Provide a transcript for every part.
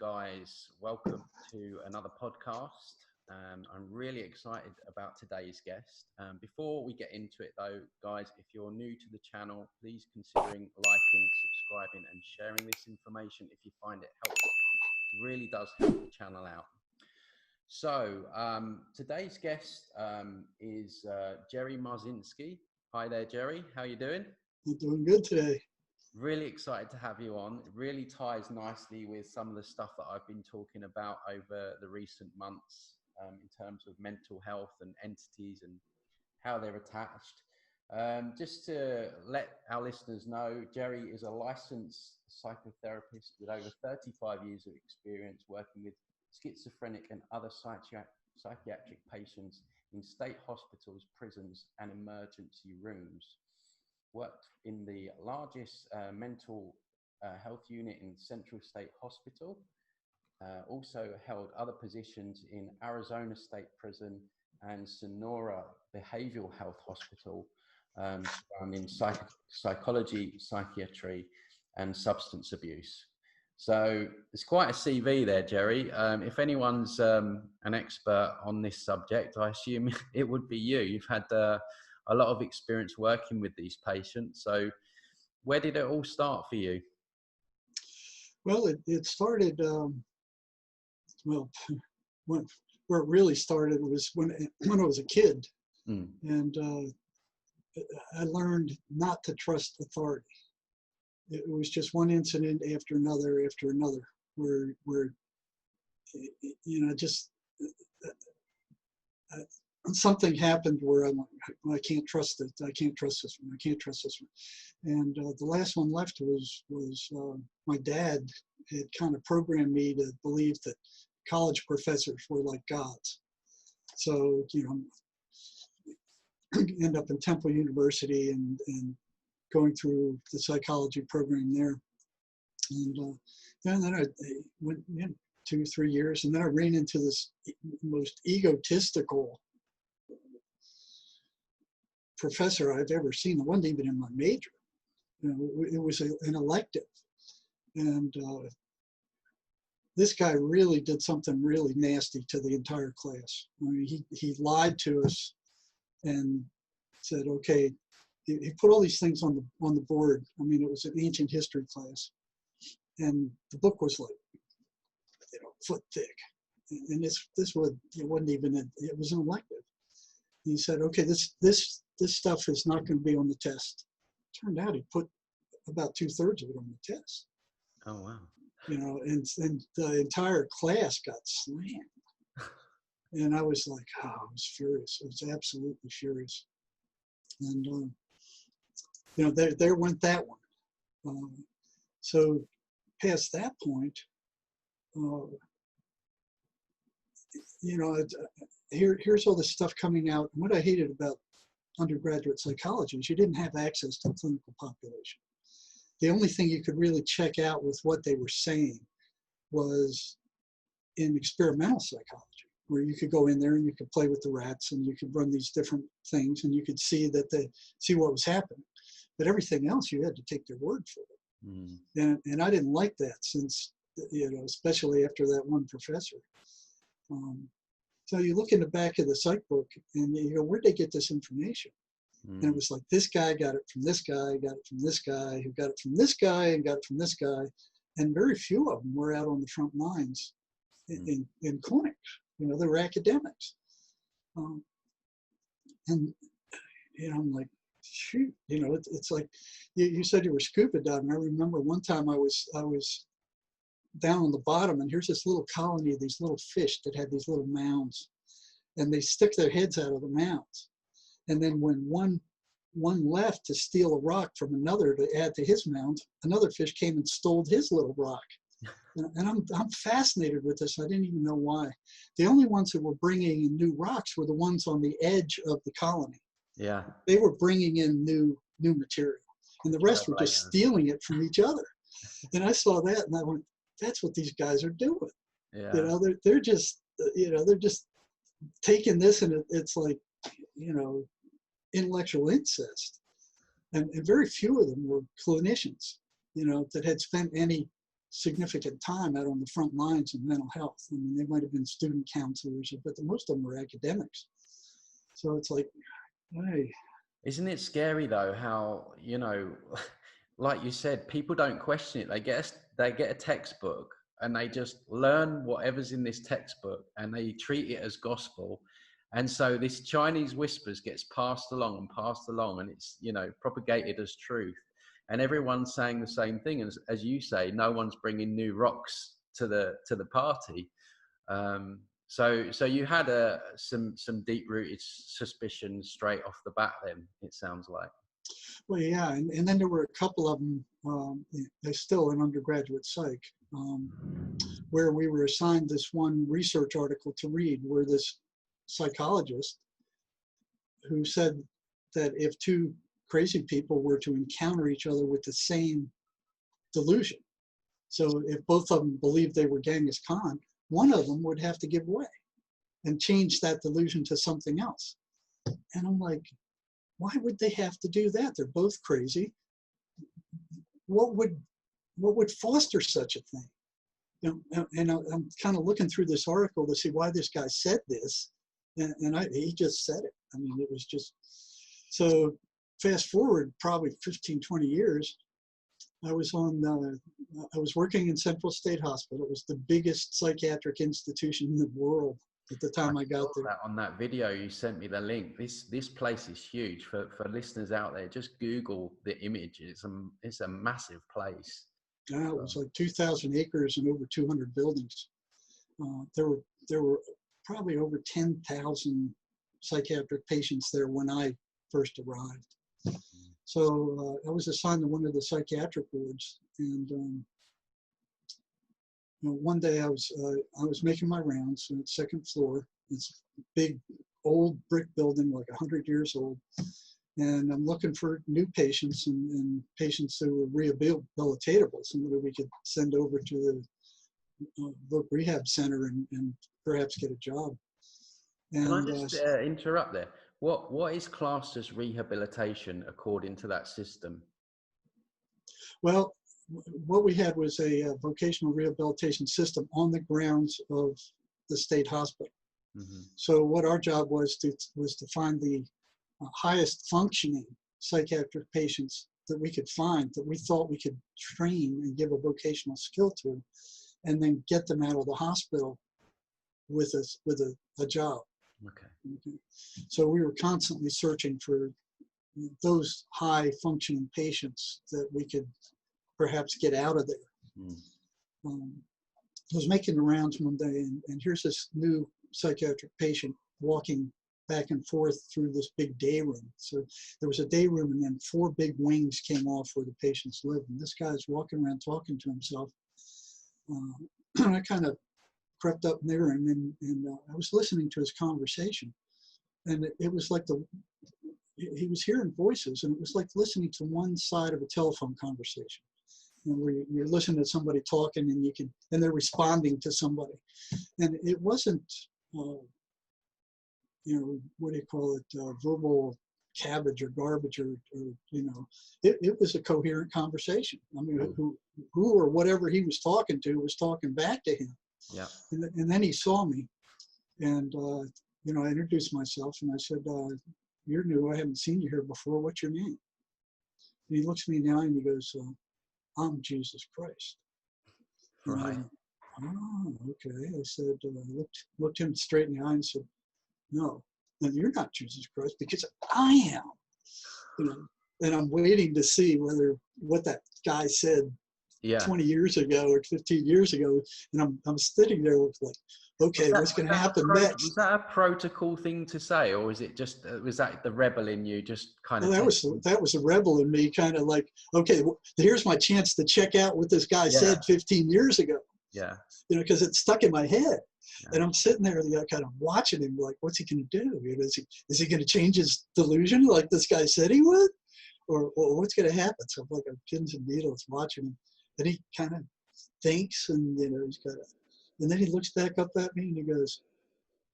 guys. Welcome to another podcast. I'm really excited about today's guest. Before we get into it though, guys, if you're new to the channel, please considering liking, subscribing and sharing this information if you find it helpful. It really does help the channel out. So today's guest is Jerry Marzinsky. Hi there, Jerry. How are you doing? I'm doing good today. Really excited to have you on. It really ties nicely with some of the stuff that I've been talking about over the recent months in terms of mental health and entities and how they're attached. Just to let our listeners know, Jerry is a licensed psychotherapist with over 35 years of experience working with schizophrenic and other psychiatric patients in state hospitals, prisons and emergency rooms. Worked in the largest mental health unit in Central State Hospital. Also held other positions in Arizona State Prison and Sonora Behavioral Health Hospital, surrounding psychology, psychiatry, and substance abuse. So it's quite a CV there, Jerry. If anyone's an expert on this subject, I assume it would be you. You've had a lot of experience working with these patients. So where did it all start for you? Well, it started, where it really started was when I was a kid. And I learned not to trust authority. It was just one incident after another, where you know, just something happened where I'm like, I can't trust it. I can't trust this one. I can't trust this one. And the last one left was my dad had kind of programmed me to believe that college professors were like gods. So, you know, end up in Temple University and going through the psychology program there. And then I went 2-3 years, and then I ran into this most egotistical professor I've ever seen. It wasn't even in my major. You know, it was an elective. And this guy really did something really nasty to the entire class. I mean, he lied to us and said, okay, he put all these things on the board. I mean, it was an ancient history class. And the book was like, you know, foot thick. And this wasn't even, it was an elective. He said, okay, this stuff is not going to be on the test. Turned out he put about 2/3 of it on the test. Oh, wow. You know, and the entire class got slammed. And I was like, oh, I was furious. I was absolutely furious. And, you know, there went that one. So past that point, you know, here's all this stuff coming out. And what I hated about undergraduate psychology is you didn't have access to the clinical population. The only thing you could really check out with what they were saying was in experimental psychology, where you could go in there and you could play with the rats and you could run these different things and you could see what was happening. But everything else you had to take their word for it. And I didn't like that, since, you know, especially after that one professor. So you look in the back of the psych book and you go, where'd they get this information? And it was like, this guy got it from this guy, got it from this guy, who got it from this guy, and got it from this guy. And very few of them were out on the front lines in clinics. You know, they were academics. And, you know, I'm like, shoot, you know, it's like, you said you were scuba diving. I remember one time I was down on the bottom, and here's this little colony of these little fish that had these little mounds, and they stick their heads out of the mounds. And then when one left to steal a rock from another to add to his mound, another fish came and stole his little rock. And I'm fascinated with this. I didn't even know why. The only ones that were bringing in new rocks were the ones on the edge of the colony. Yeah. They were bringing in new material, and the rest were just stealing it from each other. And I saw that, and I went, that's what these guys are doing. Yeah. You know, they're just, you know, they're just taking this, and it's like, you know, intellectual incest. And very few of them were clinicians, you know, that had spent any significant time out on the front lines in mental health. I mean, they might have been student counselors, but most of them were academics. So it's like, hey. Isn't it scary though, how, you know, like you said, people don't question it. They get a textbook and they just learn whatever's in this textbook and they treat it as gospel. And so this Chinese whispers gets passed along and it's, you know, propagated as truth. And everyone's saying the same thing. As you say, no one's bringing new rocks to the party. So you had some deep-rooted suspicions straight off the bat then, it sounds like. Well, yeah, and then there were a couple of them, they're still in undergraduate psych, where we were assigned this one research article to read, where this psychologist who said that if two crazy people were to encounter each other with the same delusion, so if both of them believed they were Genghis Khan, one of them would have to give way and change that delusion to something else. And I'm like, why would they have to do that? They're both crazy. What would foster such a thing? You know, and I'm kind of looking through this article to see why this guy said this, and he just said it. I mean, it was just, so fast forward probably 15, 20 years, I was working in Central State Hospital. It was the biggest psychiatric institution in the world at the time I got there. On that video you sent me the link. This place is huge. For listeners out there, just Google the image. It's a massive place. Yeah, it was like 2,000 acres and over 200 buildings. There were probably over 10,000 psychiatric patients there when I first arrived. So I was assigned to one of the psychiatric wards, and you know, one day I was making my rounds on the second floor. It's a big old brick building, like 100 years old, and I'm looking for new patients and patients who were rehabilitatable, somebody we could send over to the local rehab center and perhaps get a job. And, can I just interrupt there? What is classed as rehabilitation according to that system? Well, what we had was a vocational rehabilitation system on the grounds of the state hospital. Mm-hmm. So what our job was to find the highest functioning psychiatric patients that we could find, that we thought we could train and give a vocational skill to, and then get them out of the hospital with a job. Okay. So we were constantly searching for those high functioning patients that we could perhaps get out of there. I was making the rounds one day, and here's this new psychiatric patient walking back and forth through this big day room. So there was a day room, and then 4 big wings came off where the patients lived. And this guy's walking around talking to himself. I kind of crept up near him, and I was listening to his conversation. And it was like he was hearing voices, and it was like listening to one side of a telephone conversation. You know, where you're listening to somebody talking, and they're responding to somebody. And it wasn't, you know, what do you call it, verbal cabbage or garbage, or you know, it was a coherent conversation. I mean, who or whatever he was talking to was talking back to him. Yeah. And then he saw me, and you know, I introduced myself, and I said, "You're new. I haven't seen you here before. What's your name?" And he looks me in the eye and he goes, "I'm Jesus Christ." Right. Oh, okay. I said, looked him straight in the eye and said, "No, you're not Jesus Christ, because I am." You know, and I'm waiting to see what that guy said 20 years ago or 15 years ago, and I'm sitting there with like, okay, what's going to happen next? Was that a protocol thing to say, or was it just was that the rebel in you just kind of? Well, that was a rebel in me, kind of like, okay, well, here's my chance to check out what this guy said 15 years ago. Yeah. You know, because it's stuck in my head, and I'm sitting there, you know, kind of watching him, like, what's he going to do? You know, is he going to change his delusion like this guy said he would, or what's going to happen? So I'm like on pins and needles watching him. Then he kind of thinks, and you know, he's kind of, and then he looks back up at me and he goes,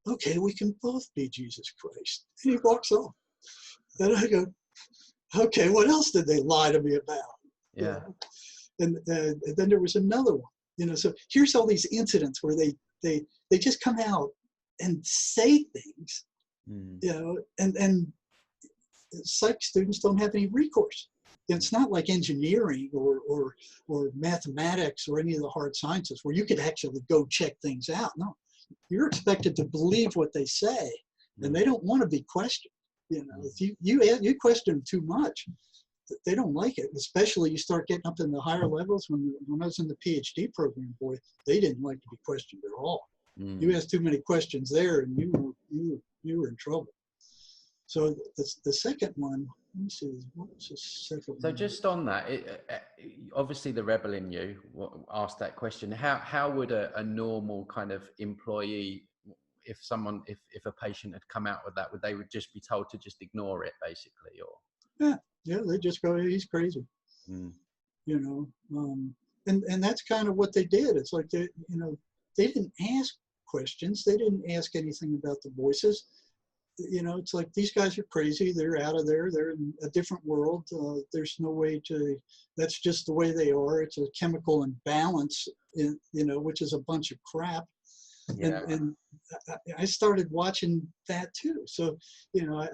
"Okay, we can both be Jesus Christ." And he walks off. And I go, "Okay, what else did they lie to me about?" Yeah. You know? And then there was another one, you know. So here's all these incidents where they just come out and say things, you know, and psych students don't have any recourse. It's not like engineering or mathematics or any of the hard sciences where you could actually go check things out. No, you're expected to believe what they say, and they don't want to be questioned. You know, if you question them too much, they don't like it. Especially you start getting up in the higher levels. When I was in the PhD program, boy, they didn't like to be questioned at all. You asked too many questions there, and you were in trouble. So the second one, let me see, what was the second one? So just on that, obviously the rebel in you asked that question. How would a normal kind of employee, if a patient had come out with that, they would just be told to just ignore it basically, or? Yeah, they just go, he's crazy, you know, and that's kind of what they did. It's like they didn't ask questions. They didn't ask anything about the voices. You know, it's like, these guys are crazy. They're out of there. They're in a different world. There's no way that's just the way they are. It's a chemical imbalance, you know, which is a bunch of crap. Yeah. And I started watching that too. So, you know,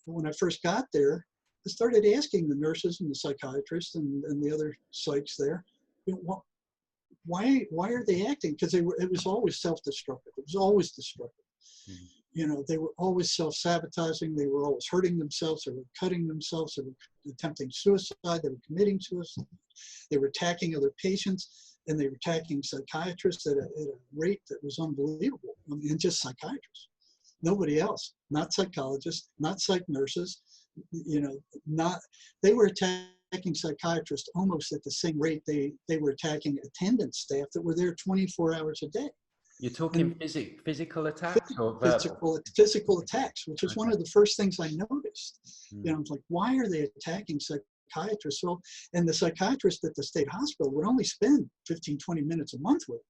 when I first got there, I started asking the nurses and the psychiatrists and the other psychs there, you know, why are they acting? Because it was always self-destructive. It was always destructive. You know, they were always self-sabotaging. They were always hurting themselves. They were cutting themselves. They were attempting suicide. They were committing suicide. They were attacking other patients, and they were attacking psychiatrists at a rate that was unbelievable. I mean, and just psychiatrists, nobody else, not psychologists, not psych nurses. You know, they were attacking psychiatrists almost at the same rate they were attacking attendant staff that were there 24 hours a day. You're talking physical attacks or verbal? Physical attacks, which was one of the first things I noticed. You know, I was like, why are they attacking psychiatrists? Well, and the psychiatrist at the state hospital would only spend 15, 20 minutes a month with them.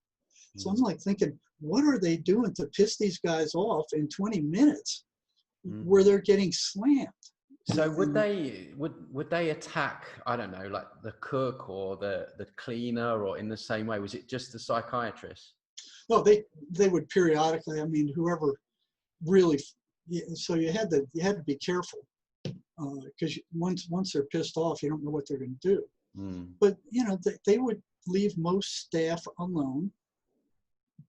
So I'm like thinking, what are they doing to piss these guys off in 20 minutes where they're getting slammed? So would they attack, I don't know, like the cook or the cleaner, or in the same way? Was it just the psychiatrist? No, they would periodically. I mean, whoever really. So you had to be careful because once they're pissed off, you don't know what they're going to do. But you know, they would leave most staff alone.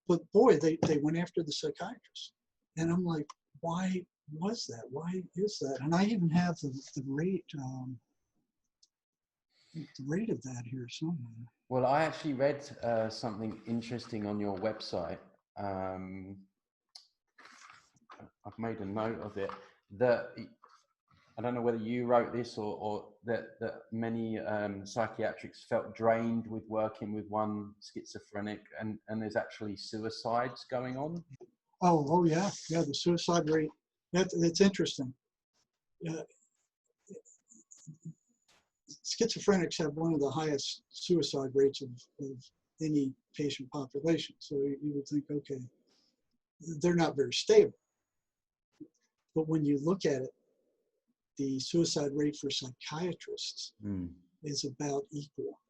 But boy, they went after the psychiatrist, and I'm like, why was that? Why is that? And I even have the rate of that here somewhere. Well, I actually read something interesting on your website. I've made a note of it, that I don't know whether you wrote this or that many psychiatrists felt drained with working with one schizophrenic, and there's actually suicides going on. Oh yeah, the suicide rate. It's interesting. Schizophrenics have one of the highest suicide rates of any patient population. So you would think, okay, they're not very stable. But when you look at it, the suicide rate for psychiatrists is about equal.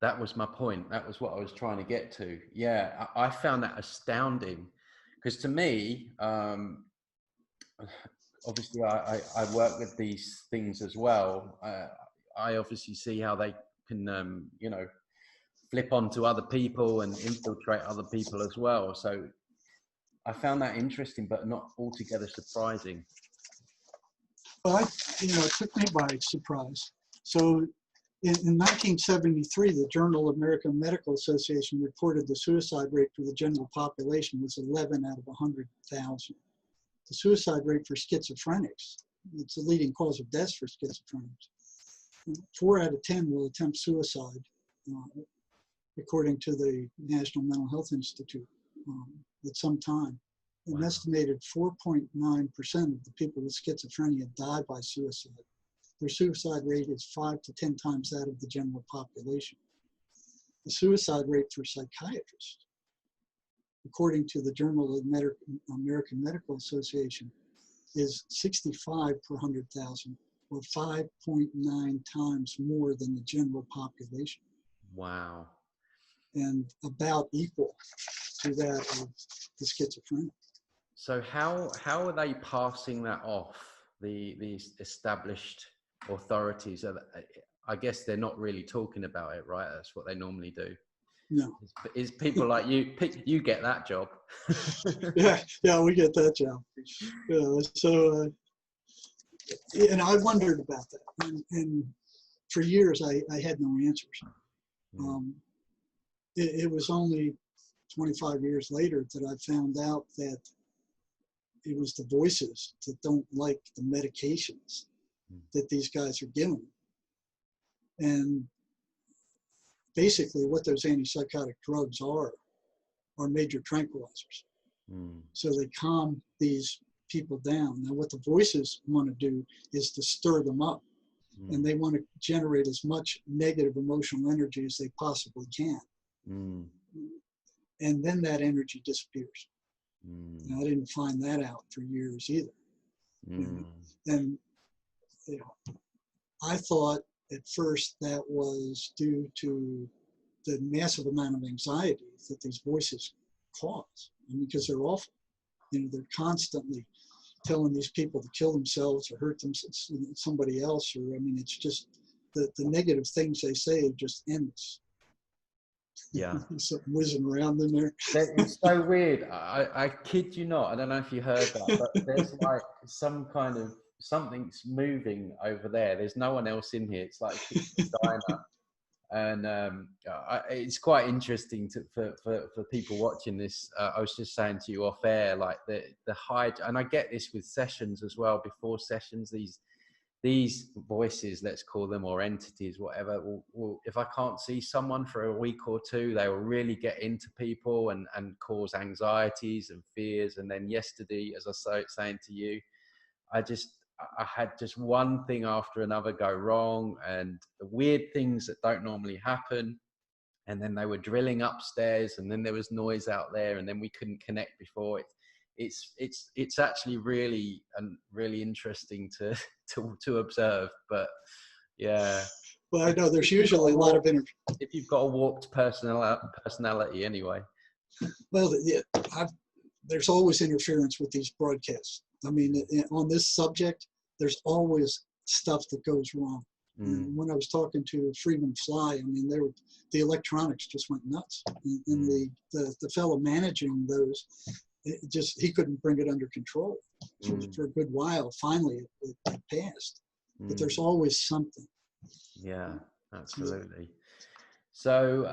That was my point. That was what I was trying to get to. Yeah, I found that astounding, because to me, obviously I work with these things as well. I obviously see how they can, you know, flip onto other people and infiltrate other people as well. So I found that interesting, but not altogether surprising. Well, it took me by surprise. So in 1973, the Journal of American Medical Association reported the suicide rate for the general population was 11 out of 100,000. The suicide rate for schizophrenics, it's the leading cause of deaths for schizophrenics. 4 out of 10 will attempt suicide, according to the National Mental Health Institute, at some time. An estimated 4.9% of the people with schizophrenia die by suicide. Their suicide rate is 5 to 10 times that of the general population. The suicide rate for psychiatrists, according to the Journal of American Medical Association, is 65 per 100,000, or 5.9 times more than the general population. Wow. and about equal to that of the schizophrenic. So how are they passing that off, these established authorities? I guess they're not really talking about it, right? That's what they normally do. No. Is people like you get that job? Yeah, we get that job. So, and I wondered about that, and for years I had no answers. It was only 25 years later that I found out that it was the voices that don't like the medications that these guys are given. And basically what those antipsychotic drugs are major tranquilizers. So they calm these people down. Now what the voices want to do is to stir them up. And they want to generate as much negative emotional energy as they possibly can. And then that energy disappears. Now, I didn't find that out for years either. And you know, I thought at first that was due to the massive amount of anxiety that these voices cause. I mean, because they're awful. You know, they're constantly telling these people to kill themselves or hurt somebody else, or I mean, it's just the negative things they say are just endless. Yeah. Something whizzing around in there. It's so weird. I kid you not. I don't know if you heard that, but there's like some kind of something's moving over there. There's no one else in here. It's like a diner. And it's quite interesting for people watching this. I was just saying to you off air, like the high, and I get this with sessions as well. Before sessions, these voices, let's call them, or entities, whatever, will, if I can't see someone for a week or two, they will really get into people and cause anxieties and fears. And then yesterday, as I was saying to you, I had just one thing after another go wrong, and the weird things that don't normally happen. And then they were drilling upstairs, and then there was noise out there, and then we couldn't connect before. It's actually really interesting to observe. But yeah. Well, I know there's usually a lot of energy. If you've got a warped personality anyway. Well, yeah, there's always interference with these broadcasts. I mean, on this subject, there's always stuff that goes wrong. When I was talking to Freeman Fly, I mean, the electronics just went nuts. And the fellow managing those, he couldn't bring it under control for a good while. Finally, it passed. But there's always something. Yeah, absolutely. So,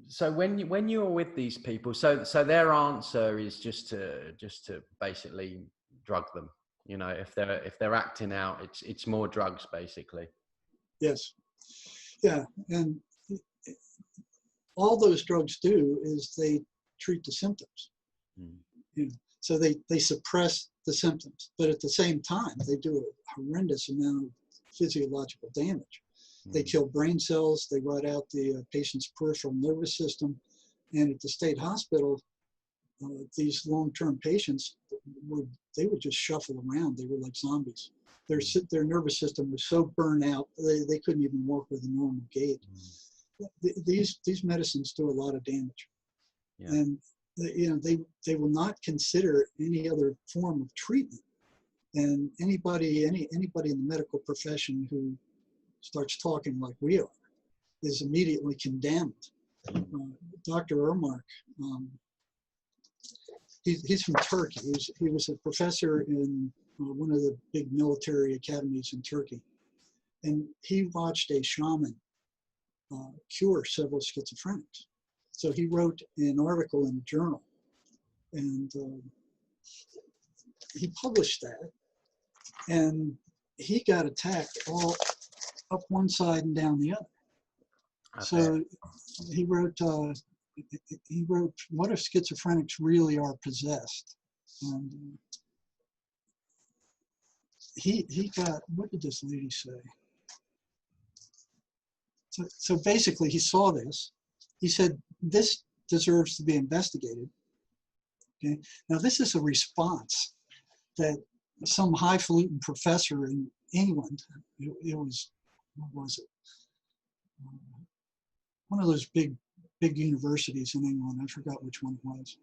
so when you are with these people, so their answer is just to basically drug them. You know, if they're acting out, it's more drugs, basically. Yes. Yeah, and all those drugs do is they treat the symptoms. You know, so they suppress the symptoms, but at the same time, they do a horrendous amount of physiological damage. They kill brain cells. They rot out the patient's peripheral nervous system. And at the state hospital, these long-term patients, they would just shuffle around. They were like zombies. Their nervous system was so burnt out, they couldn't even walk with a normal gait. These medicines do a lot of damage. Yeah. And you know, they will not consider any other form of treatment. And anybody in the medical profession who starts talking like we are is immediately condemned. Dr. Ermark, he's from Turkey. He was a professor in one of the big military academies in Turkey. And he watched a shaman cure several schizophrenics. So he wrote an article in a journal, and he published that. And he got attacked all up one side and down the other. Okay. So he wrote, what if schizophrenics really are possessed? And he got, what did this lady say? So basically he saw this. He said, this deserves to be investigated. Okay. Now this is a response that some highfalutin professor in England, it was, what was it? one of those big universities in England. I forgot which one it was.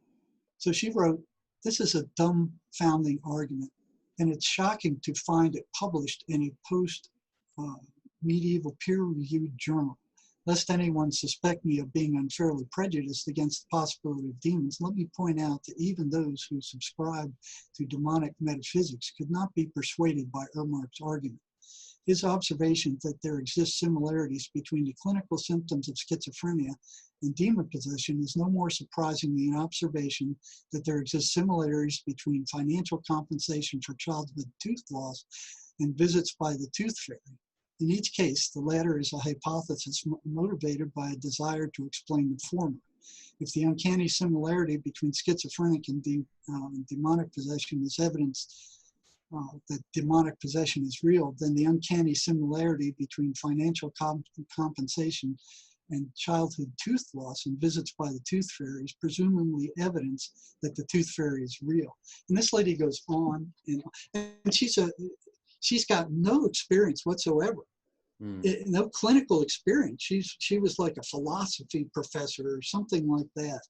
So she wrote, "This is a dumbfounding argument, and it's shocking to find it published in a post-medieval peer-reviewed journal. Lest anyone suspect me of being unfairly prejudiced against the possibility of demons, let me point out that even those who subscribe to demonic metaphysics could not be persuaded by Ermark's argument. His observation that there exist similarities between the clinical symptoms of schizophrenia and demon possession is no more surprising than the observation that there exist similarities between financial compensation for childhood tooth loss and visits by the tooth fairy. In each case, the latter is a hypothesis motivated by a desire to explain the former. If the uncanny similarity between schizophrenic and demonic possession is evidence that demonic possession is real, then the uncanny similarity between financial compensation and childhood tooth loss and visits by the tooth fairy is presumably evidence that the tooth fairy is real." And this lady goes on, and she's got no experience whatsoever, no clinical experience. She was like a philosophy professor or something like that.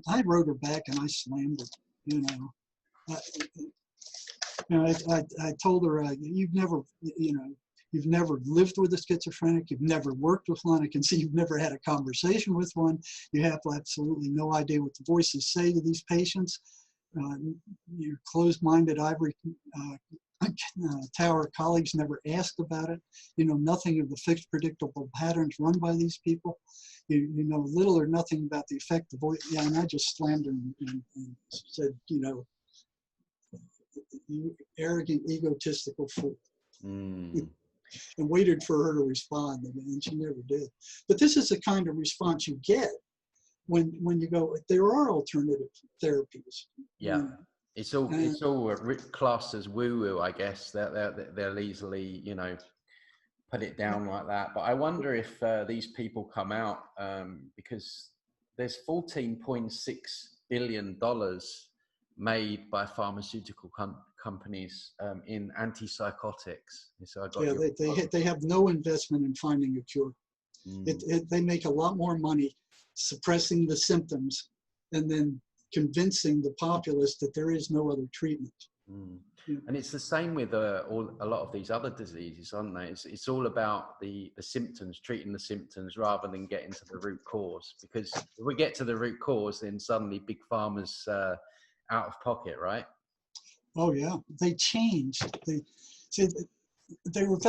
I wrote her back and I slammed her. I told her, you've never lived with a schizophrenic, you've never worked with one, I can see you've never had a conversation with one, you have absolutely no idea what the voices say to these patients, your closed-minded ivory tower colleagues never asked about it, you know nothing of the fixed predictable patterns run by these people, you know little or nothing about the effect the voice, and I just slammed her and said, you arrogant, egotistical fool. And waited for her to respond, and she never did. But this is the kind of response you get when you go, there are alternative therapies. Yeah, it's all classed as woo-woo, I guess. They'll easily, put it down like that. But I wonder if these people come out because there's $14.6 billion made by pharmaceutical companies in antipsychotics. So they have no investment in finding a cure. They make a lot more money suppressing the symptoms and then convincing the populace that there is no other treatment. And it's the same with a lot of these other diseases, aren't they? It's all about the symptoms, treating the symptoms rather than getting to the root cause. Because if we get to the root cause, then suddenly big pharma's out of pocket, right? Oh yeah, they changed. They were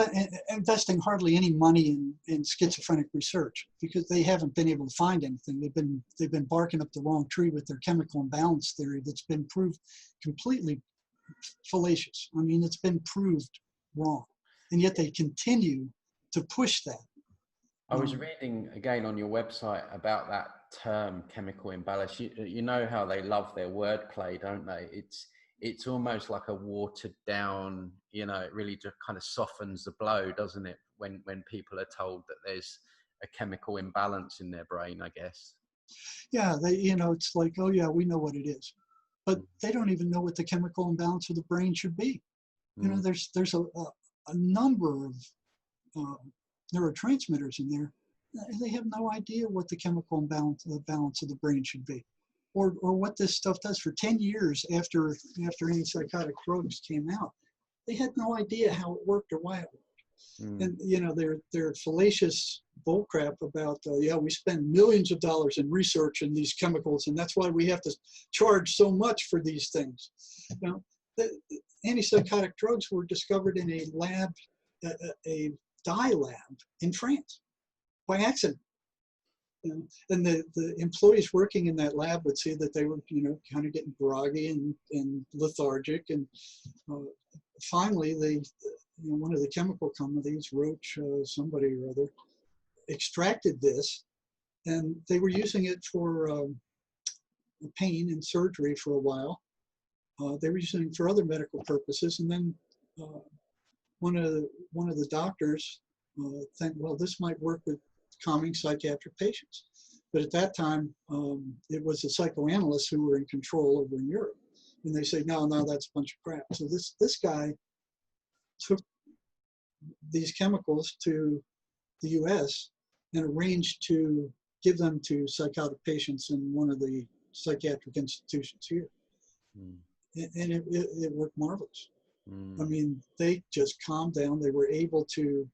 investing hardly any money in schizophrenic research because they haven't been able to find anything. They've been barking up the wrong tree with their chemical imbalance theory that's been proved completely fallacious. I mean, it's been proved wrong, and yet they continue to push that. I was reading again on your website about that term, chemical imbalance. You know how they love their wordplay, don't they? It's almost like a watered down, it really just kind of softens the blow, doesn't it? When people are told that there's a chemical imbalance in their brain, I guess. Yeah, it's like, oh yeah, we know what it is, but they don't even know what the chemical imbalance of the brain should be. There's a number of neurotransmitters in there. They have no idea what the chemical balance of the brain should be, or what this stuff does. For 10 years after antipsychotic drugs came out, they had no idea how it worked or why it worked. And they're fallacious bullcrap about we spend millions of dollars in research in these chemicals, and that's why we have to charge so much for these things. The antipsychotic drugs were discovered in a lab, a dye lab in France, by accident. And the employees working in that lab would say that they were, kind of getting groggy and lethargic. And finally, one of the chemical companies, Roche, somebody or other, extracted this, and they were using it for pain and surgery for a while. They were using it for other medical purposes, and then one of the doctors think, well, this might work with calming psychiatric patients. But at that time, it was the psychoanalysts who were in control over in Europe. And they say, no, that's a bunch of crap. So this guy took these chemicals to the U.S. and arranged to give them to psychotic patients in one of the psychiatric institutions here. Mm. And it worked marvelous. Mm. I mean, they just calmed down. They were able to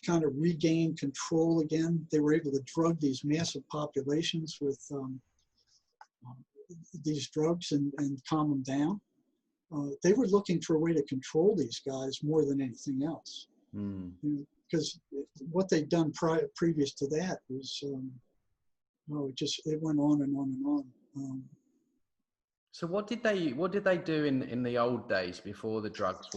kind of regain control again. They were able to drug these massive populations with these drugs and calm them down. They were looking for a way to control these guys more than anything else. Because what they'd done previous to that was, it went on and on and on. So what did they do in the old days before the drugs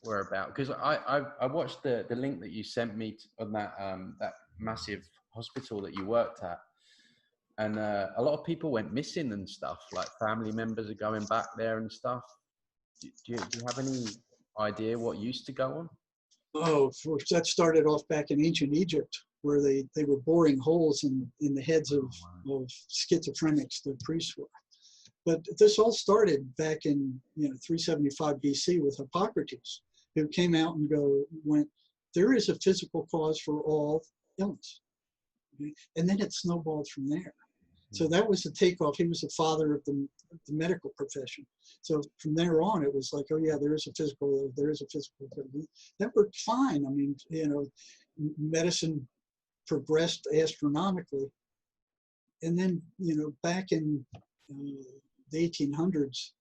were about? Because I watched the link that you sent me on that massive hospital that you worked at, and a lot of people went missing and stuff. Like family members are going back there and stuff. Do you have any idea what used to go on? Oh, that started off back in ancient Egypt, where they were boring holes in the heads of schizophrenics, the priests were. But this all started back in 375 BC with Hippocrates, who came out and went, there is a physical cause for all illness. Okay? And then it snowballed from there. So that was the takeoff. He was the father of the medical profession. So from there on, it was like, oh yeah, there is a physical. That worked fine. I mean, medicine progressed astronomically. And then, back in the 1800s,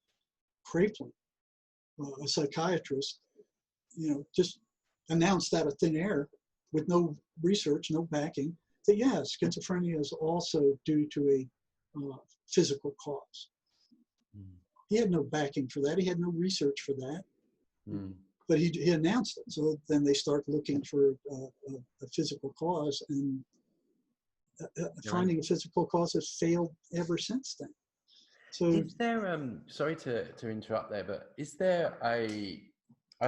Kraepelin, a psychiatrist, just announced out of thin air with no research, no backing, that yes, schizophrenia is also due to a physical cause. He had no backing for that. He had no research for that. But he announced it. So then they start looking for a physical cause, and finding a physical cause has failed ever since then. So is there, sorry to interrupt there, but is there I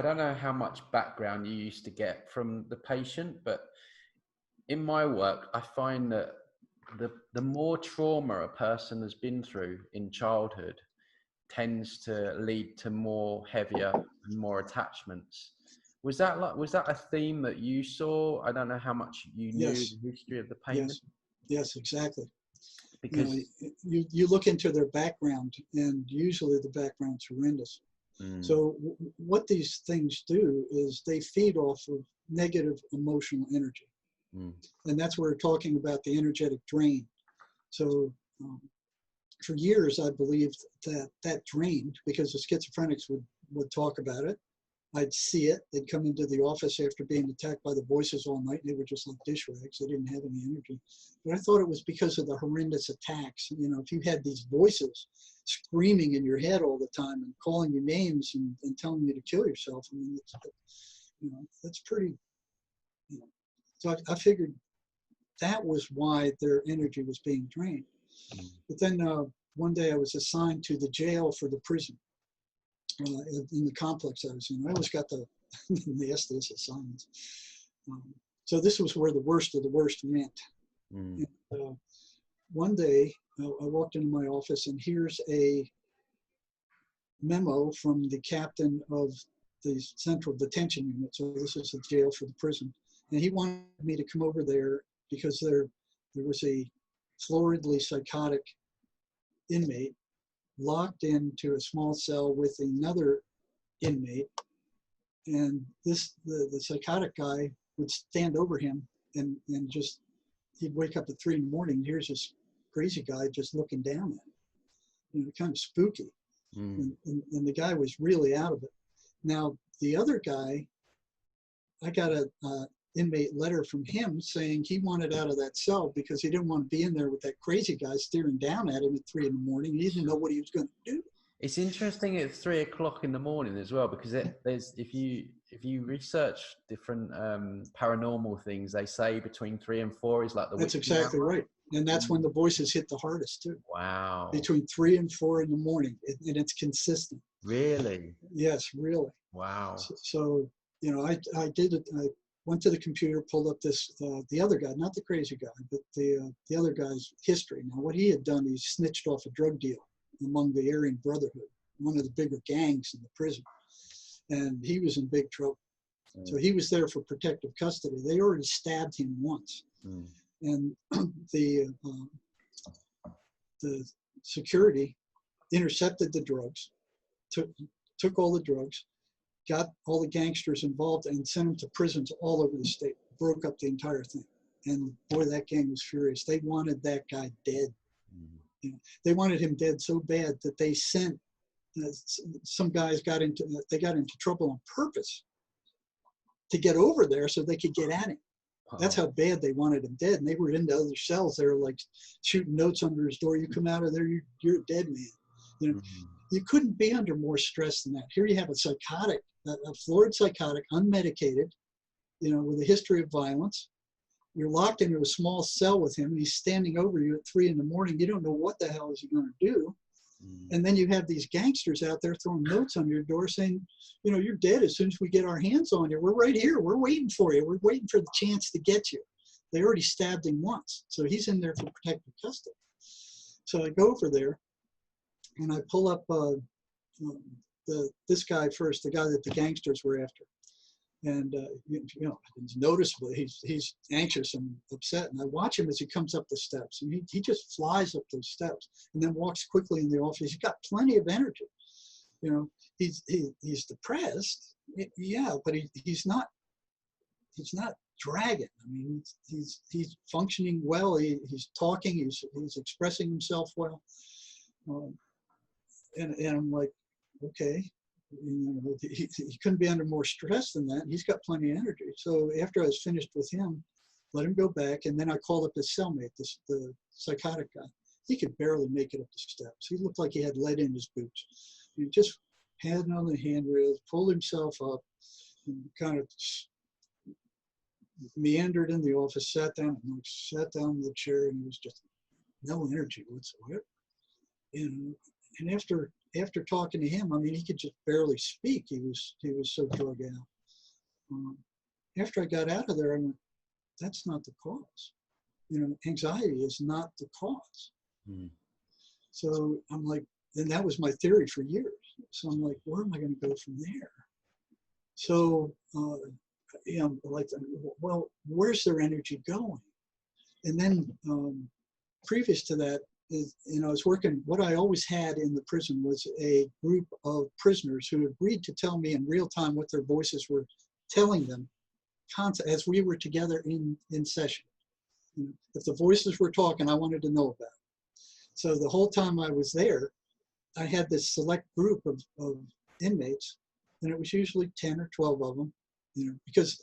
don't know how much background you used to get from the patient, but in my work, I find that the more trauma a person has been through in childhood tends to lead to more heavier and more attachments. Was that a theme that you saw? I don't know how much you knew the history of the payment. Yes, exactly. Because you look into their background, and usually the background's horrendous. So what these things do is they feed off of negative emotional energy. And that's where we're talking about the energetic drain. So for years, I believed that drained, because the schizophrenics would talk about it. I'd see it. They'd come into the office after being attacked by the voices all night, and they were just like dish rags. They didn't have any energy. But I thought it was because of the horrendous attacks. If you had these voices screaming in your head all the time and calling you names and telling you to kill yourself, I mean, that's pretty, So I figured that was why their energy was being drained. But then one day I was assigned to the jail for the prison in the complex I was in. I always got the nastiest assignments. So this was where the worst of the worst went. And, one day I walked into my office, and here's a memo from the captain of the central detention unit. So this is a jail for the prison. And he wanted me to come over there because there was a floridly psychotic inmate locked into a small cell with another inmate. And the psychotic guy would stand over him and just, he'd wake up at 3 in the morning, and here's this crazy guy just looking down at him. Kind of spooky. And the guy was really out of it. Now, the other guy, I got a inmate letter from him saying he wanted out of that cell because he didn't want to be in there with that crazy guy staring down at him at 3 in the morning. He didn't know what he was going to do. It's interesting at 3 o'clock in the morning as well, because there's if you research different paranormal things, they say between 3 and 4 is like the That's exactly right. And that's when the voices hit the hardest too. Wow. Between 3 and 4 in the morning, and it's consistent. Really? Yes, really. Wow. So I did it. I went to the computer, pulled up this the other guy, not the crazy guy, but the other guy's history. Now, what he had done, he snitched off a drug deal among the Aryan Brotherhood, one of the bigger gangs in the prison, and he was in big trouble. So he was there for protective custody. They already stabbed him once. And the security intercepted the drugs, took all the drugs, got all the gangsters involved, and sent them to prisons all over the state, broke up the entire thing. And boy, that gang was furious. They wanted that guy dead. You know, they wanted him dead so bad that they sent some guys got into trouble on purpose to get over there so they could get at him. That's how bad they wanted him dead. And they were into other cells. They were like shooting notes under his door. You come out of there, you're a dead man. You know, you couldn't be under more stress than that. Here you have a psychotic, a floored psychotic, unmedicated, you know, with a history of violence. You're locked into a small cell with him, and he's standing over you at 3 a.m. You don't know what the hell is he going to do. And then you have these gangsters out there throwing notes on your door saying, you know, you're dead as soon as we get our hands on you. We're right here. We're waiting for you. We're waiting for the chance to get you. They already stabbed him once. So he's in there for protective custody. So I go over there and I pull up this guy first, the guy that the gangsters were after. And, you know, noticeably, he's anxious and upset. And I watch him as he comes up the steps. And he just flies up those steps and then walks quickly in the office. He's got plenty of energy. You know, he's depressed. Yeah, but he's not dragging. I mean, he's functioning well. He's talking. He's expressing himself well. And I'm like, okay. You know, he couldn't be under more stress than that. He's got plenty of energy. So after I was finished with him, let him go back, and then I called up his cellmate, the psychotic guy. He could barely make it up the steps. He looked like he had lead in his boots. He just had on the handrails, pulled himself up, and kind of meandered in the office, sat down in the chair, and he was just no energy whatsoever. And after talking to him, I mean, he could just barely speak. He was so drug out. After I got out of there, I went, that's not the cause. You know, anxiety is not the cause. So I'm like, and that was my theory for years. So I'm like, where am I going to go from there? So, you know, like, well, where's their energy going? And then previous to that, you know, I was working, what I always had in the prison was a group of prisoners who agreed to tell me in real time what their voices were telling them as we were together in session. You know, if the voices were talking, I wanted to know about it. So the whole time I was there, I had this select group of inmates, and it was usually 10 or 12 of them, you know, because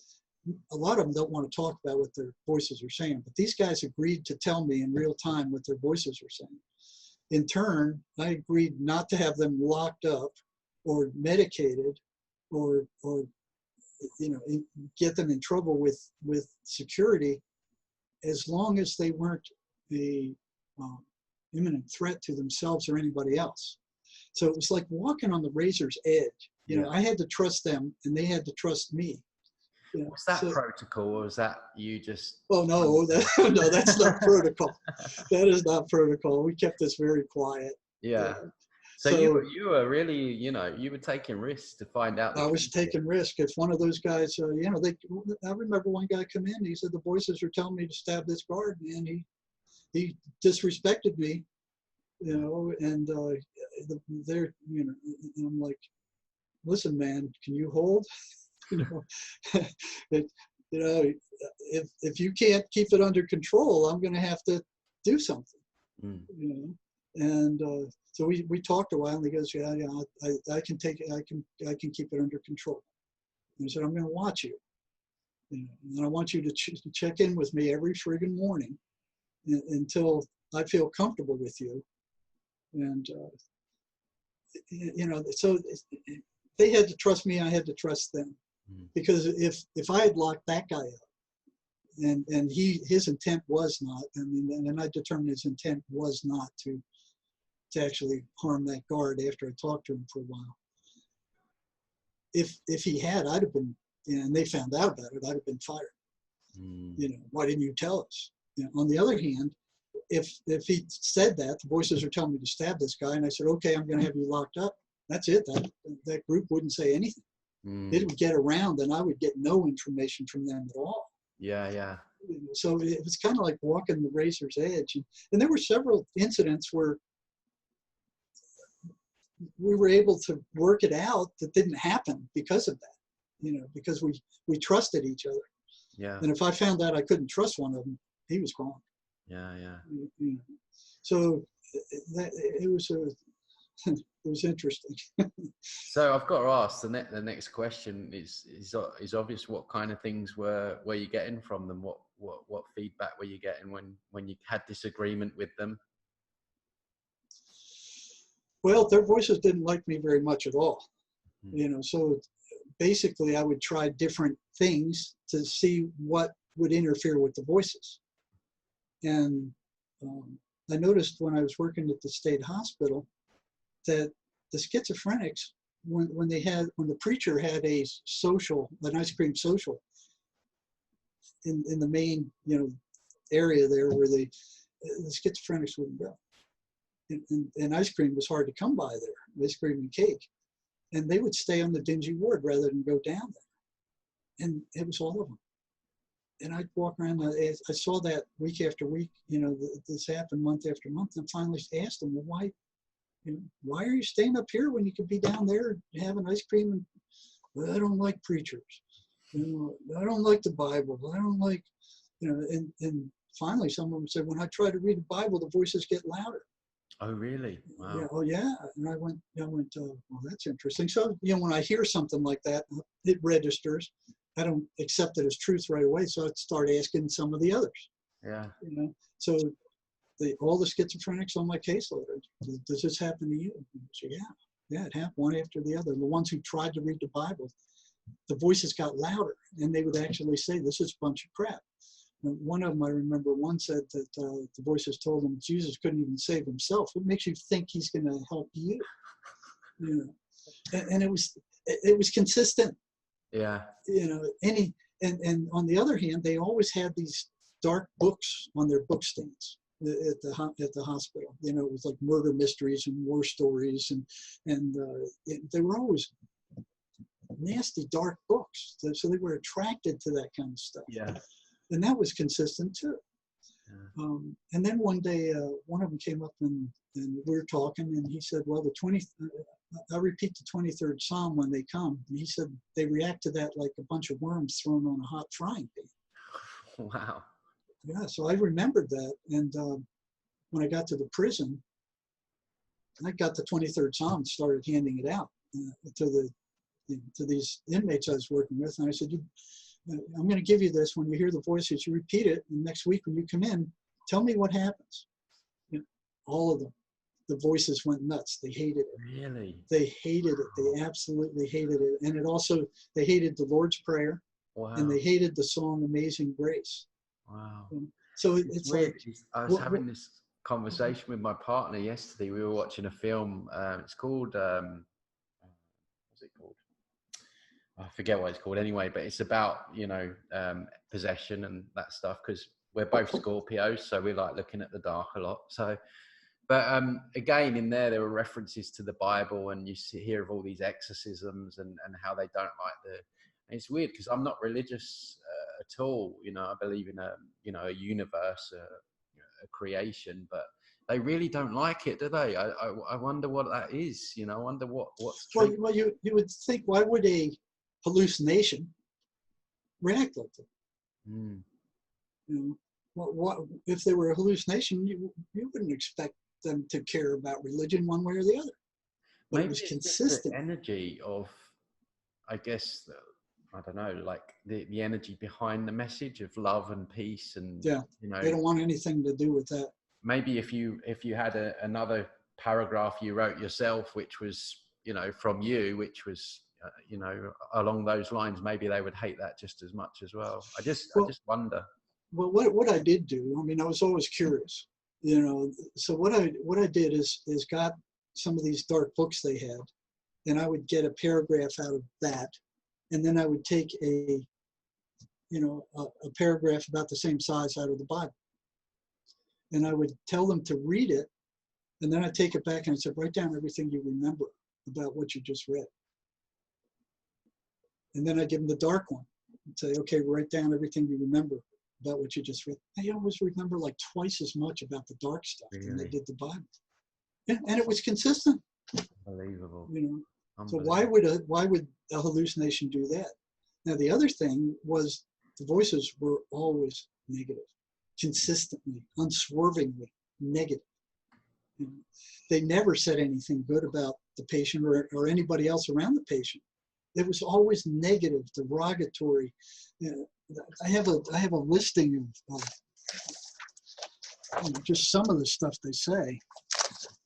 a lot of them don't want to talk about what their voices are saying, but these guys agreed to tell me in real time what their voices were saying. In turn, I agreed not to have them locked up or medicated or you know, get them in trouble with security as long as they weren't the imminent threat to themselves or anybody else. So it was like walking on the razor's edge. You know, I had to trust them and they had to trust me. You know, was that protocol, or was that you just? Oh no, no, that's not protocol. That is not protocol. We kept this very quiet. Yeah. So you were really, you know, you were taking risks to find out. I was taking risks. If one of those guys, you know, I remember one guy come in. He said the voices are telling me to stab this guard, and he disrespected me, you know, and they're, you know, and I'm like, listen, man, can you hold? You know, you know, if you can't keep it under control, I'm going to have to do something. You know, and so we talked a while, and he goes, yeah, I can take it, I can keep it under control. And I said, I'm going to watch you. You know, and I want you to check in with me every friggin' morning until I feel comfortable with you. And you know, so they had to trust me, I had to trust them. Because if I had locked that guy up, and his intent was not, I mean, and I determined his intent was not to actually harm that guard after I talked to him for a while. If he had, I'd have been, you know, and they found out about it, I'd have been fired. You know, why didn't you tell us? You know, on the other hand, if he said that, the voices are telling me to stab this guy, and I said, okay, I'm going to have you locked up. That's it. That group wouldn't say anything. It would get around, and I would get no information from them at all. Yeah. So it was kind of like walking the razor's edge. And there were several incidents where we were able to work it out that didn't happen because of that, because we trusted each other. Yeah. And if I found out I couldn't trust one of them, he was gone. Yeah. So it was interesting. So I've got to ask the next question is obvious. What kind of things were you getting from them? What feedback were you getting when you had disagreement with them? Well, their voices didn't like me very much at all. So basically I would try different things to see what would interfere with the voices. And I noticed when I was working at the state hospital that the schizophrenics, when the preacher had an ice cream social in the main area there where the schizophrenics wouldn't go, and ice cream was hard to come by there, ice cream and cake, and they would stay on the dingy ward rather than go down there, and it was all of them. And I'd walk around. I saw that week after week. This happened month after month, and finally asked them, "Well, why are you staying up here when you could be down there having ice cream?" And, "Well, I don't like preachers. I don't like the Bible. I don't like, And finally, someone said, "When I try to read the Bible, the voices get louder." Oh, really? Wow. Yeah. Oh, yeah. And I went. Well, that's interesting. So, when I hear something like that, it registers. I don't accept it as truth right away, so I'd start asking some of the others. Yeah. So all the schizophrenics on my caseload, does this happen to you? So, yeah, it happened one after the other. The ones who tried to read the Bible, the voices got louder, and they would actually say, "This is a bunch of crap." And one of them, I remember, one said that the voices told him Jesus couldn't even save himself. What makes you think he's going to help you? And it was consistent. Yeah. And on the other hand, they always had these dark books on their book stands at the hospital. It was like murder mysteries and war stories, and they were always nasty, dark books. So they were attracted to that kind of stuff. Yeah. And that was consistent too. Yeah. And then one day, one of them came up and we were talking, and he said, "Well, I repeat the 23rd Psalm when they come." And he said they react to that like a bunch of worms thrown on a hot frying pan. Wow. Yeah, so I remembered that. And when I got to the prison, I got the 23rd Psalm and started handing it out to these inmates I was working with. And I said, "I'm going to give you this. When you hear the voices, you repeat it. And next week when you come in, tell me what happens." All of them. The voices went nuts. They hated it. Really? They hated it. They absolutely hated it. And they hated the Lord's Prayer. Wow. And they hated the song Amazing Grace. Wow. So it's weird. like, I was having this conversation with my partner yesterday. We were watching a film. It's called, what's it called? I forget what it's called anyway, but it's about, possession and that stuff, because we're both Scorpios, so we like looking at the dark a lot. So, but again, in there were references to the Bible, and you hear of all these exorcisms and how they don't like and it's weird because I'm not religious at all. I believe in a universe, a creation, but they really don't like it, do they? I wonder what that is. I wonder what's true. Well, you would think, why would a hallucination react like that? What if they were a hallucination? You wouldn't expect them to care about religion one way or the other. But Maybe it was it's consistent. The energy of, I guess, I don't know, like the energy behind the message of love and peace, and they don't want anything to do with that. Maybe if you had another paragraph you wrote yourself, which was from you, which was along those lines, maybe they would hate that just as much as well. I just wonder. Well, what I did do, I was always curious, So what I did is got some of these dark books they had, and I would get a paragraph out of that, and then I would take a paragraph about the same size out of the Bible, and I would tell them to read it, and then I'd take it back and I said, write down everything you remember about what you just read. And then I give them the dark one and say, okay, write down everything you remember about what you just read. They always remember like twice as much about the dark stuff than they did the Bible. Yeah, and it was consistent. Unbelievable. You know, so Unbelievable. why would a hallucination do that? Now the other thing was the voices were always negative, consistently, unswervingly negative. You know, they never said anything good about the patient or anybody else around the patient. It was always negative, derogatory. I have a listing of you know, just some of the stuff they say,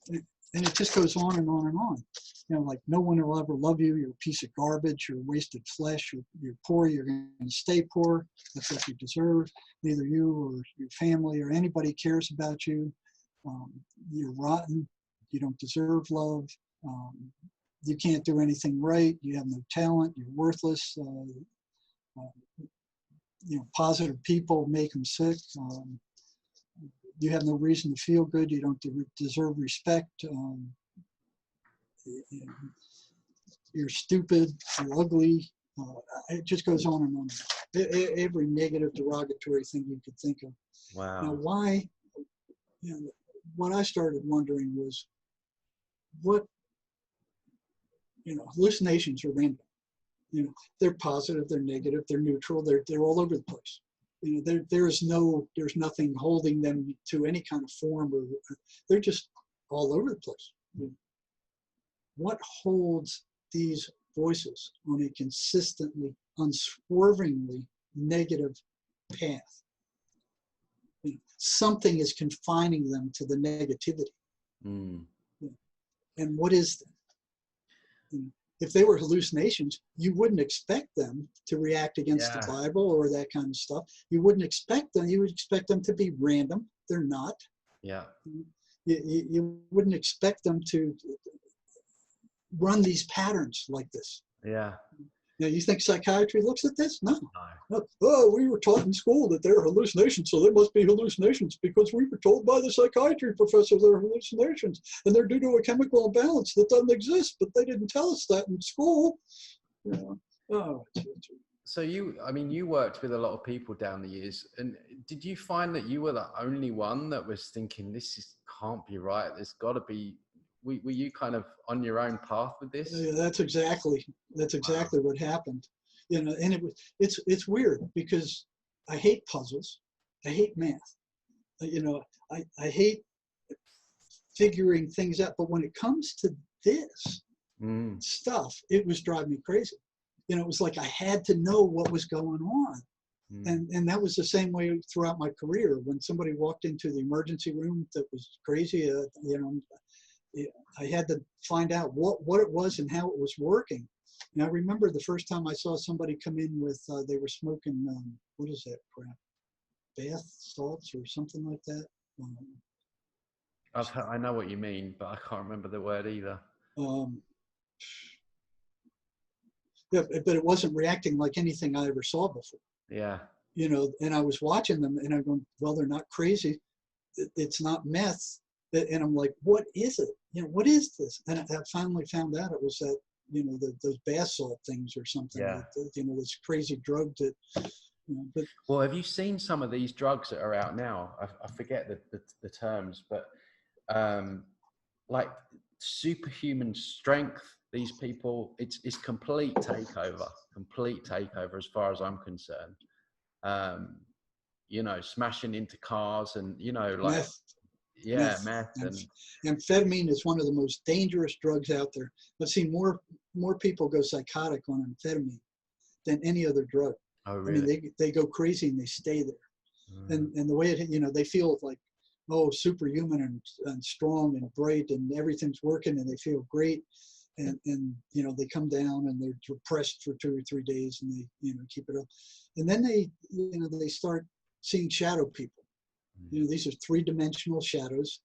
and it just goes on and on and on. You know, like no one will ever love you. You're a piece of garbage. You're wasted flesh. You're poor. You're going to stay poor. That's what you deserve. Neither you or your family or anybody cares about you. You're rotten. You don't deserve love. You can't do anything right. You have no talent. You're worthless. You know, positive people make them sick. You have no reason to feel good. You don't deserve respect. You're stupid. You're ugly. It just goes on and on. Every negative, derogatory thing you could think of. Wow. Now, why? You know, what I started wondering was, what? You know, hallucinations are random. You know, they're positive, they're negative, they're neutral, they're all over the place. You know, there's nothing holding them to any kind of form, or they're just all over the place. You know, what holds these voices on a consistently, unswervingly negative path? You know, something is confining them to the negativity. Mm. You know, and what is that? You know, if they were hallucinations, you wouldn't expect them to react against the Bible or that kind of stuff. You wouldn't expect them. You would expect them to be random. They're not. Yeah. You wouldn't expect them to run these patterns like this. Yeah. Now, you think psychiatry looks at this? No. Oh, we were taught in school that they're hallucinations, so they must be hallucinations because we were told by the psychiatry professor they're hallucinations, and they're due to a chemical imbalance that doesn't exist, but they didn't tell us that in school. You know? So you worked with a lot of people down the years, and did you find that you were the only one that was thinking can't be right? There's got to be. Were you kind of on your own path with this? Yeah, that's exactly what happened. You know, and it's weird because I hate puzzles, I hate math. You know, I hate figuring things out. But when it comes to this stuff, it was driving me crazy. You know, it was like I had to know what was going on. And that was the same way throughout my career. When somebody walked into the emergency room that was crazy, you know, I had to find out what it was and how it was working. And I remember the first time I saw somebody come in with, they were smoking, what is that crap? Bath salts or something like that. I know what you mean, but I can't remember the word either. Yeah, but it wasn't reacting like anything I ever saw before. Yeah. You know, and I was watching them and I'm going, well, they're not crazy. It's not meth. And I'm like, what is it? You know, what is this? And I finally found out it was that, you know, those bath salt things or something. Yeah. You know, this crazy drug that, you know, but. Well, have you seen some of these drugs that are out now? I forget the terms, but like superhuman strength, these people, it's complete takeover as far as I'm concerned. You know, smashing into cars and, you know, like, meth. Yeah, meth. And amphetamine is one of the most dangerous drugs out there. I've seen more people go psychotic on amphetamine than any other drug. Oh, really? I mean, they go crazy and they stay there. And the way it, you know, they feel like, oh, superhuman and strong and bright and everything's working and they feel great. And you know, they come down and they're depressed for 2 or 3 days and they, you know, keep it up. And then they, you know, they start seeing shadow people. You know, these are 3-dimensional shadows.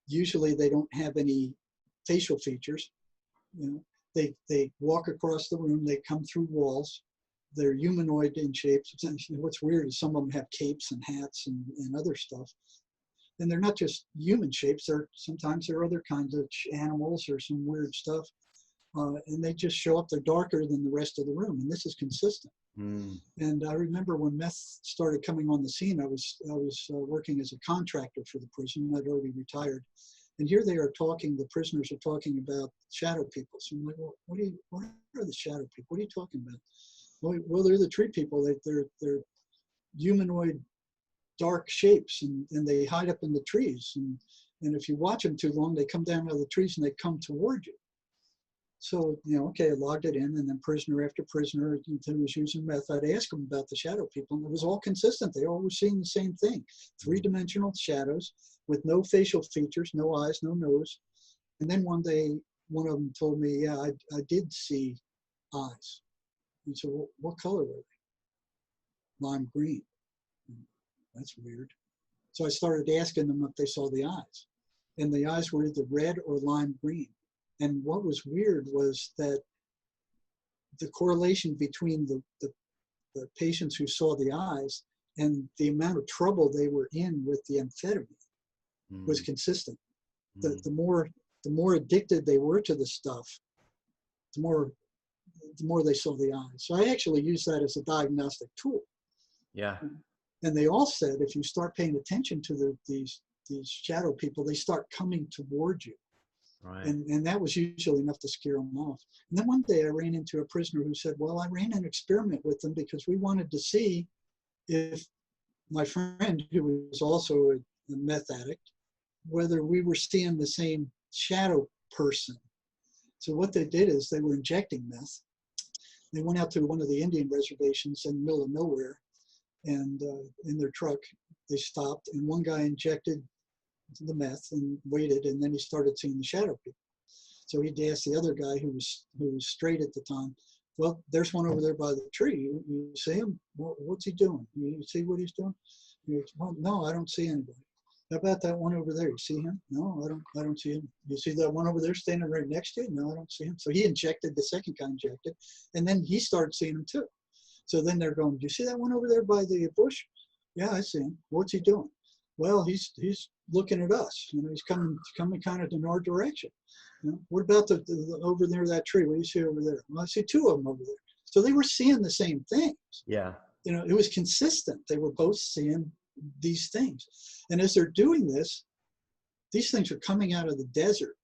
Usually they don't have any facial features. You know, they walk across the room, they come through walls. They're humanoid in shapes. What's weird is some of them have capes and hats and other stuff. And they're not just human shapes. Sometimes they're other kinds of animals or some weird stuff. and they just show up. They're darker than the rest of the room, and this is consistent. And I remember when meth started coming on the scene, I was working as a contractor for the prison. I'd already retired, and here they are talking. The prisoners are talking about shadow people. So I'm like, well, what are the shadow people? What are you talking about? Well, they're the tree people. They're humanoid, dark shapes, and they hide up in the trees. And if you watch them too long, they come down out of the trees and they come toward you. So, okay, I logged it in, and then prisoner after prisoner who was using meth, I'd ask them about the shadow people, and it was all consistent. They all were seeing the same thing: three-dimensional shadows with no facial features, no eyes, no nose. And then one day, one of them told me, yeah, I did see eyes. And so, well, what color were they? Lime green. That's weird. So I started asking them if they saw the eyes. And the eyes were either red or lime green. And what was weird was that the correlation between the patients who saw the eyes and the amount of trouble they were in with the amphetamine was consistent. The more addicted they were to the stuff, the more they saw the eyes. So I actually use that as a diagnostic tool. Yeah. And they all said, if you start paying attention to these shadow people, they start coming toward you. Right. And that was usually enough to scare them off. And then one day I ran into a prisoner who said, well, I ran an experiment with them because we wanted to see if my friend, who was also a meth addict, whether we were seeing the same shadow person. So what they did is they were injecting meth. They went out to one of the Indian reservations in the middle of nowhere, and in their truck, they stopped, and one guy injected the meth and waited, and then he started seeing the shadow people. So he'd ask the other guy who was straight at the time, well, there's one over there by the tree. You see him? What's he doing? You see what he's doing? He goes, well, no, I don't see anybody. How about that one over there? You see him? No, I don't see him. You see that one over there standing right next to you? No, I don't see him. So he injected, the second guy injected, and then he started seeing him too. So then they're going, do you see that one over there by the bush? Yeah, I see him. What's he doing? Well, he's looking at us. He's coming kind of in our direction. What about the over there, that tree? What do you see over there? Well, I see two of them over there. So they were seeing the same things. Yeah. It was consistent. They were both seeing these things. And as they're doing this, these things are coming out of the desert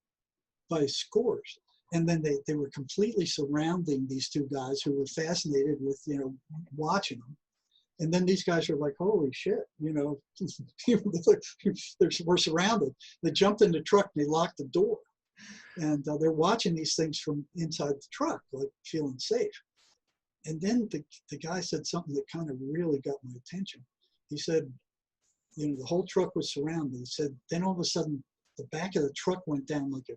by scores. And then they were completely surrounding these two guys who were fascinated with, watching them. And then these guys are like, holy shit, we're surrounded. They jumped in the truck and they locked the door. And they're watching these things from inside the truck, like feeling safe. And then the guy said something that kind of really got my attention. He said, the whole truck was surrounded. He said, then all of a sudden, the back of the truck went down like a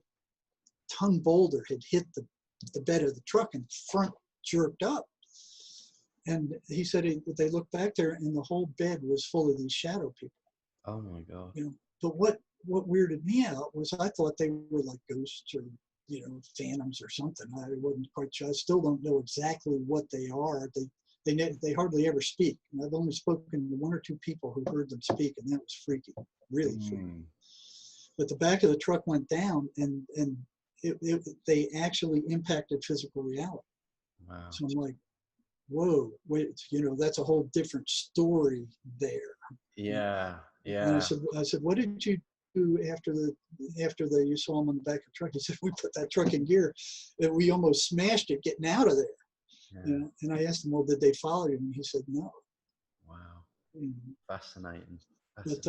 ton boulder had hit the bed of the truck, and the front jerked up. And he said they looked back there and the whole bed was full of these shadow people. Oh my God. But what weirded me out was I thought they were like ghosts or, phantoms or something. I wasn't quite sure. I still don't know exactly what they are. They hardly ever speak. And I've only spoken to one or two people who heard them speak, and that was freaky, really freaky. But the back of the truck went down, and they actually impacted physical reality. Wow. So I'm like, whoa, wait, that's a whole different story there. Yeah, yeah. And I said, what did you do after you saw him on the back of the truck? He said, we put that truck in gear, and we almost smashed it getting out of there. Yeah. And I asked him, well, did they follow you? And he said, no. Wow. Fascinating. But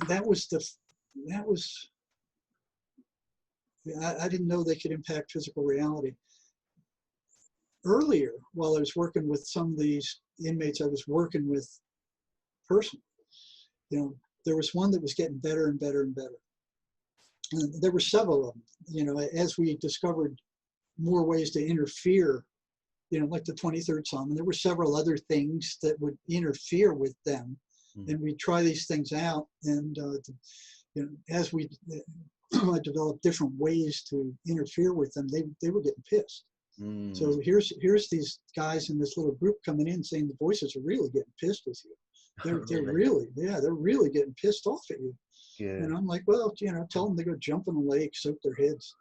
that was I didn't know they could impact physical reality. Earlier, while I was working with some of these inmates I was working with personally, there was one that was getting better and better and better. And there were several of them, as we discovered more ways to interfere, like the 23rd Psalm, and there were several other things that would interfere with them. And we try these things out, and as I developed different ways to interfere with them, they were getting pissed. So here's these guys in this little group coming in saying the voices are really getting pissed with you. They're really getting pissed off at you. Good. And I'm like, well, tell them to go jump in the lake, soak their heads.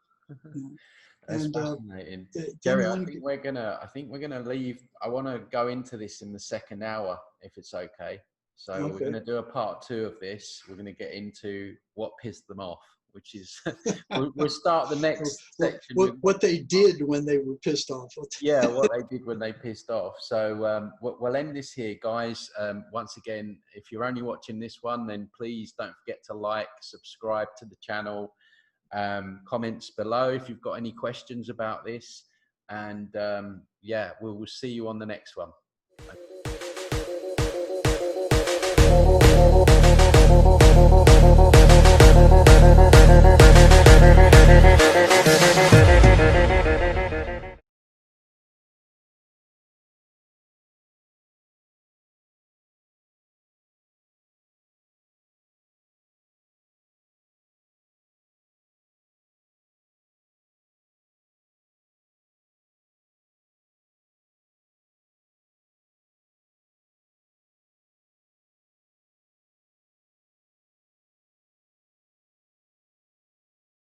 That's And fascinating. then Jerry, one, I think we're gonna leave. I want to go into this in the second hour, if it's okay. So we're okay. gonna do a part 2 of this. We're gonna get into what pissed them off, which is we'll start the next section with what they did when they were pissed off. yeah, what they did when they pissed off. So we'll end this here, guys. Once again, if you're only watching this one, then please don't forget to like, subscribe to the channel, comments below if you've got any questions about this, and yeah, we'll see you on the next one.